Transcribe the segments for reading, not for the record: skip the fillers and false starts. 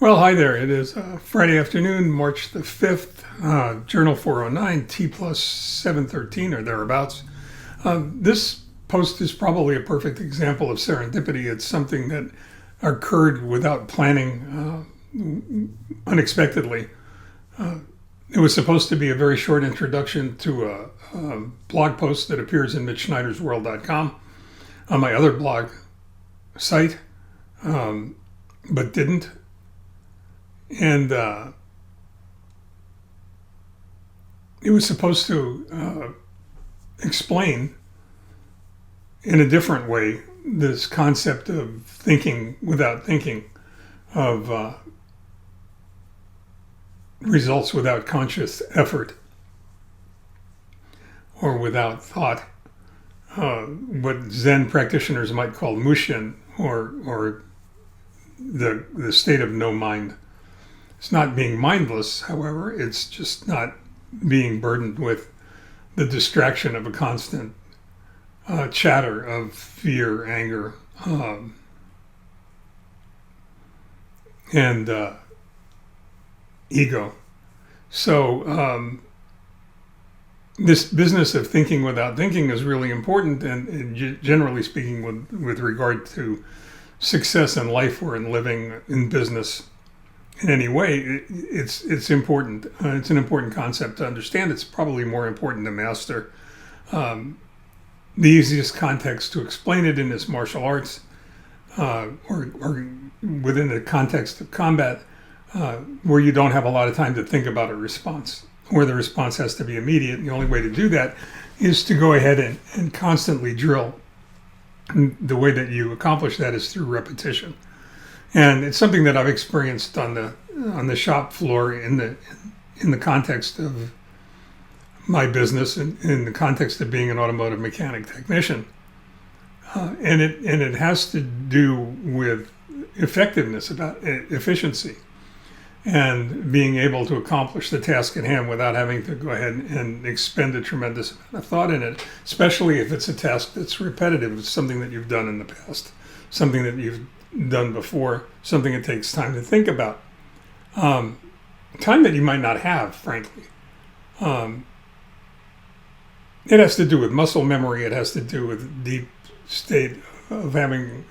Well, hi there. It is Friday afternoon, March the 5th, Journal 409, T+713 or thereabouts. This post is probably a perfect example of serendipity. It's something that occurred without planning, unexpectedly. It was supposed to be a very short introduction to a blog post that appears in mitchschneidersworld.com on my other blog site, but didn't. And it was supposed to explain in a different way this concept of thinking without thinking, of results without conscious effort or without thought, what Zen practitioners might call Mushin, or the state of no mind. It's not being mindless, however, it's just not being burdened with the distraction of a constant chatter of fear, anger, and ego. So this business of thinking without thinking is really important, and generally speaking, with regard to success in life or in living, in business, in any way, it's important. It's an important concept to understand. It's probably more important to master. The easiest context to explain it in is martial arts, or within the context of combat, where you don't have a lot of time to think about a response, where the response has to be immediate. And the only way to do that is to go ahead and constantly drill. And the way that you accomplish that is through repetition. And it's something that I've experienced on the shop floor in the context of my business, and in the context of being an automotive mechanic technician. And it has to do with effectiveness, about efficiency, and being able to accomplish the task at hand without having to go ahead and expend a tremendous amount of thought in it, especially if it's a task that's repetitive. It's something that you've done in the past, something that you've done before, something it takes time to think about, time that you might not have, frankly. It has to do with muscle memory. It has to do with deep state of having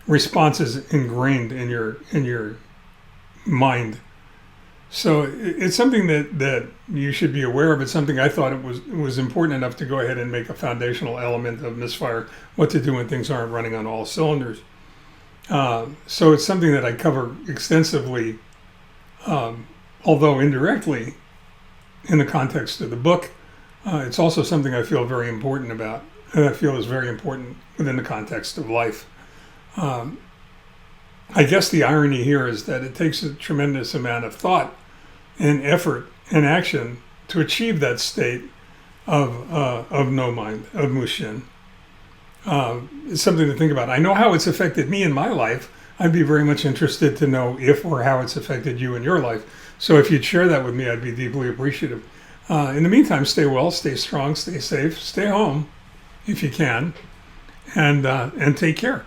responses ingrained in your mind. So it's something that you should be aware of. It's something I thought it was important enough to go ahead and make a foundational element of Misfire, what to do when things aren't running on all cylinders. So it's something that I cover extensively, although indirectly, in the context of the book. It's also something I feel very important about, and I feel is very important within the context of life. I guess the irony here is that it takes a tremendous amount of thought and effort and action to achieve that state of no mind, of Mushin. It's something to think about. I know how it's affected me in my life. I'd be very much interested to know if or how it's affected you in your life. So if you'd share that with me, I'd be deeply appreciative. In the meantime, stay well, stay strong, stay safe, stay home if you can, and take care.